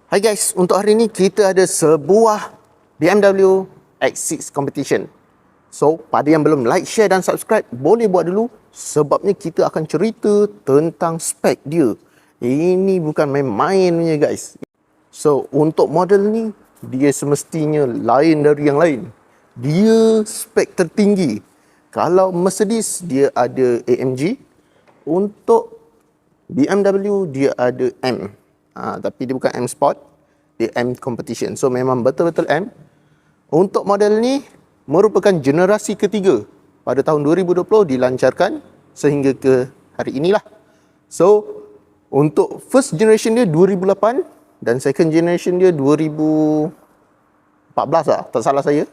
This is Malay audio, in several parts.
Hai guys, untuk hari ini kita ada sebuah BMW X6 competition. So, pada yang belum like, share dan subscribe, boleh buat dulu sebabnya kita akan cerita tentang spek dia. Ini bukan main-main punya guys. So, untuk model ni, dia semestinya lain dari yang lain. Dia spek tertinggi. Kalau Mercedes, dia ada AMG. Untuk BMW, dia ada M. Tapi dia bukan M Sport, dia M Competition. So, memang betul-betul M. Untuk model ni, merupakan generasi ketiga. Pada tahun 2020 dilancarkan sehingga ke hari inilah. So, untuk first generation dia 2008 dan second generation dia 2014 lah, tak salah saya.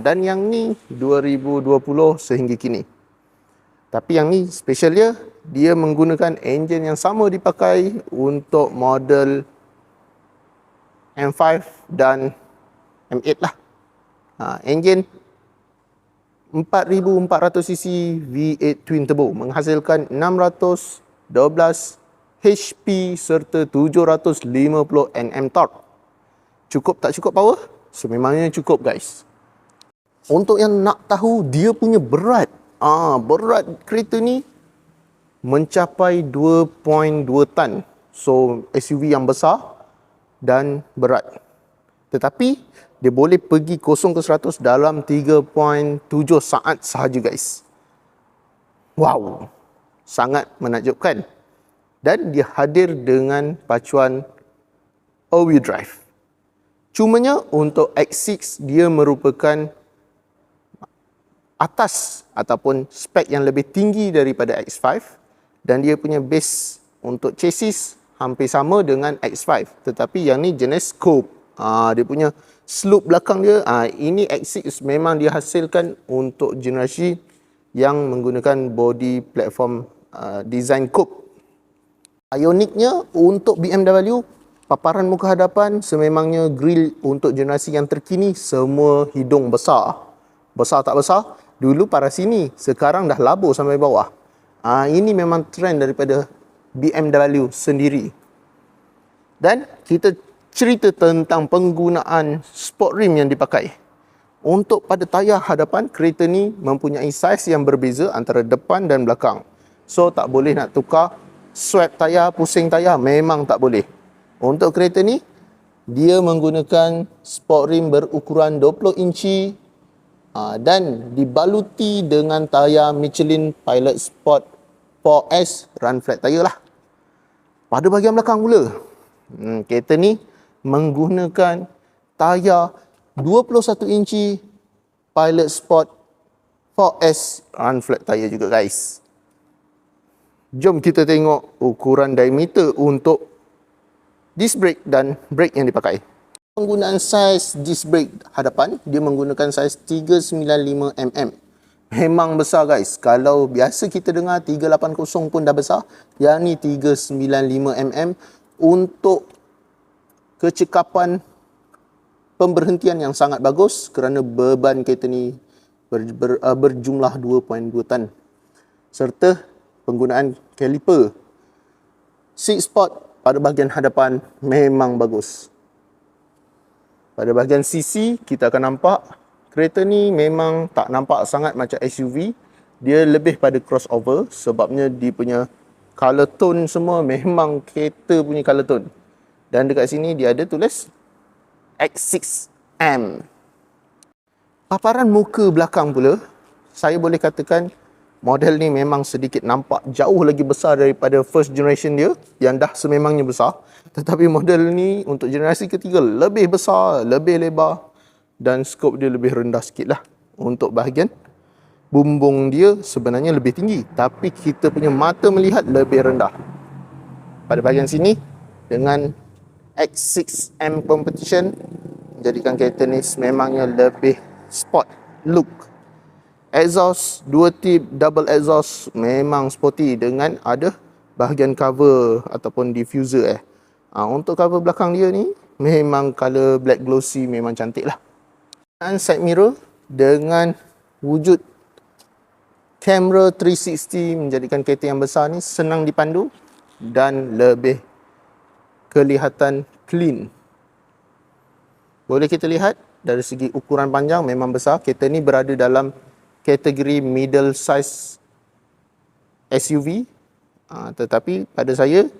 Dan yang ni 2020 sehingga kini. Tapi yang ni special dia menggunakan enjin yang sama dipakai untuk model M5 dan M8 lah. Enjin 4400cc V8 twin turbo menghasilkan 612 HP serta 750 Nm torque. Cukup tak cukup power? Sememangnya cukup guys. Untuk yang nak tahu dia punya berat, berat kereta ni mencapai 2.2 tan. So SUV yang besar dan berat. Tetapi dia boleh pergi 0 ke 100 dalam 3.7 saat sahaja guys. Wow, sangat menakjubkan. Dan dia hadir dengan pacuan all-wheel drive. Cumanya untuk X6 dia merupakan atas ataupun spek yang lebih tinggi daripada X5 dan dia punya base untuk chassis hampir sama dengan X5, tetapi yang ni jenis coupe. Dia punya slope belakang dia, ini X6 memang dihasilkan untuk generasi yang menggunakan body platform design coupe. Ioniknya untuk BMW, paparan muka hadapan sememangnya grill untuk generasi yang terkini semua hidung besar. Besar tak besar, dulu para sini, sekarang dah labur sampai bawah. Ini memang trend daripada BMW sendiri. Dan kita cerita tentang penggunaan sport rim yang dipakai. Untuk pada tayar hadapan, kereta ni mempunyai saiz yang berbeza antara depan dan belakang. So, tak boleh nak tukar swap tayar, pusing tayar, memang tak boleh. Untuk kereta ni, dia menggunakan sport rim berukuran 20 inci dan dibaluti dengan tayar Michelin Pilot Sport 4S run flat tayar lah. Pada bahagian belakang pula, kereta ni menggunakan tayar 21 inci Pilot Sport 4S run flat tayar juga guys. Jom kita tengok ukuran diameter untuk disc brake dan brake yang dipakai. Penggunaan saiz disc brake hadapan, dia menggunakan saiz 395mm. Memang besar guys. Kalau biasa kita dengar 380 pun dah besar, yang ni 395mm untuk kecekapan pemberhentian yang sangat bagus kerana beban kereta ni berjumlah 2.2 tan. Serta penggunaan kaliper 6 spot pada bahagian hadapan memang bagus. Pada bahagian sisi, kita akan nampak kereta ni memang tak nampak sangat macam SUV. Dia lebih pada crossover sebabnya dia punya color tone semua memang kereta punya color tone. Dan dekat sini dia ada tulis X6M. Paparan muka belakang pula, saya boleh katakan model ni memang sedikit nampak jauh lagi besar daripada first generation dia yang dah sememangnya besar. Tetapi model ni untuk generasi ketiga lebih besar, lebih lebar dan skop dia lebih rendah sikit lah. Untuk bahagian bumbung dia sebenarnya lebih tinggi, tapi kita punya mata melihat lebih rendah. Pada bahagian sini dengan X6M Competition menjadikan kereta ni memangnya lebih sport look. Exhaust 2 tip double exhaust memang sporty dengan ada bahagian cover ataupun diffuser Untuk cover belakang dia ni memang color black glossy, memang cantik lah. Dan side mirror dengan wujud kamera 360 menjadikan kereta yang besar ni senang dipandu dan lebih kelihatan clean. Boleh kita lihat dari segi ukuran panjang memang besar. Kereta ni berada dalam kategori middle size SUV. Tetapi pada saya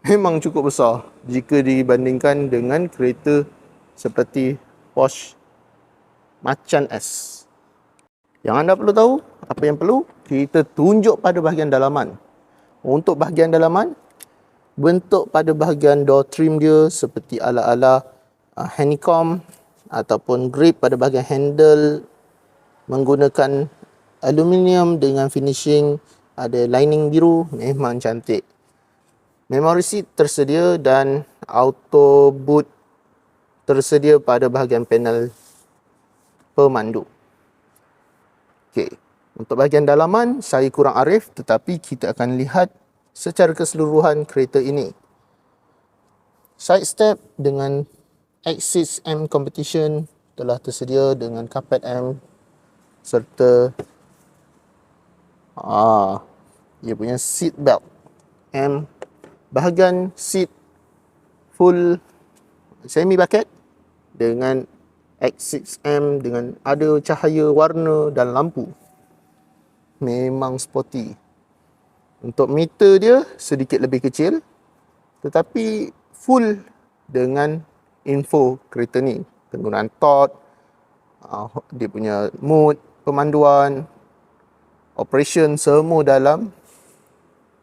memang cukup besar jika dibandingkan dengan kereta seperti Porsche Macan S. Yang anda perlu tahu, apa yang perlu? Kita tunjuk pada bahagian dalaman. Untuk bahagian dalaman, bentuk pada bahagian door trim dia seperti ala-ala honeycomb ataupun grip pada bahagian handle menggunakan aluminium dengan finishing ada lining biru, memang cantik. Memory seat tersedia dan auto boot tersedia pada bahagian panel pemandu. Okey, untuk bahagian dalaman saya kurang arif, tetapi kita akan lihat secara keseluruhan kereta ini. Side step dengan X6M Competition telah tersedia dengan carpet M serta dia punya seat belt M. Bahagian seat full semi bucket dengan X6M dengan ada cahaya warna dan lampu. Memang sporty. Untuk meter dia sedikit lebih kecil tetapi full dengan info kereta ni. Penggunaan torque, dia punya mood, pemanduan, operation semua dalam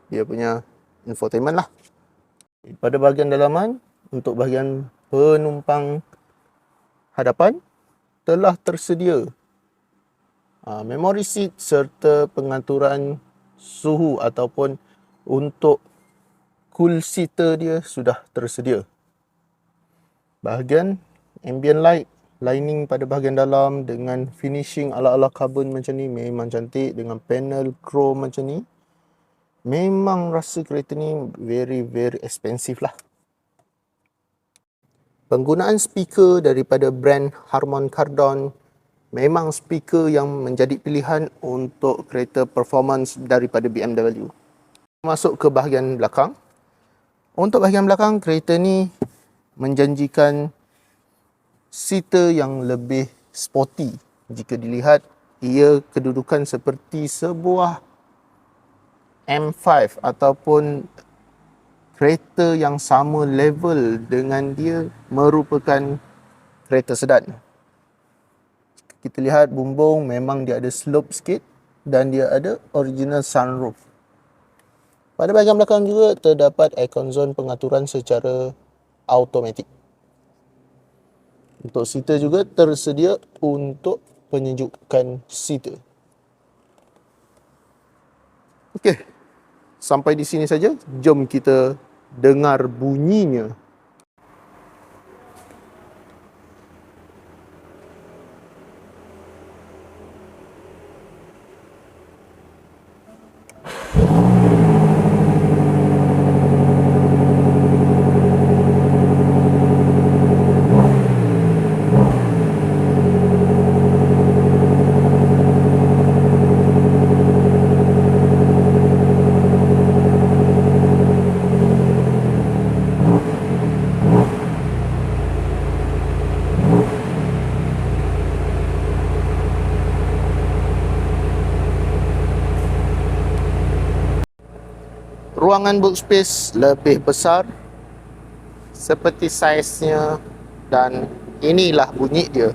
dia punya infotainment lah. Pada bahagian dalaman, untuk bahagian penumpang hadapan telah tersedia memory seat serta pengaturan suhu ataupun untuk cool seater dia sudah tersedia. Bahagian ambient light, lining pada bahagian dalam dengan finishing ala-ala carbon macam ni memang cantik dengan panel chrome macam ni. Memang rasa kereta ni very expensive lah. Penggunaan speaker daripada brand Harman Kardon memang speaker yang menjadi pilihan untuk kereta performance daripada BMW. Masuk ke bahagian belakang. Untuk bahagian belakang, kereta ni menjanjikan seater yang lebih sporty. Jika dilihat, ia kedudukan seperti sebuah M5 ataupun kereta yang sama level dengan dia merupakan kereta sedan. Kita lihat bumbung memang dia ada slope sikit dan dia ada original sunroof. Pada bahagian belakang juga terdapat aircon zone pengaturan secara automatik. Untuk seater juga tersedia untuk penyejukan seater. Okey, sampai di sini saja. Jom kita dengar bunyinya. Ruangan boot space lebih besar seperti saiznya dan inilah bunyi dia.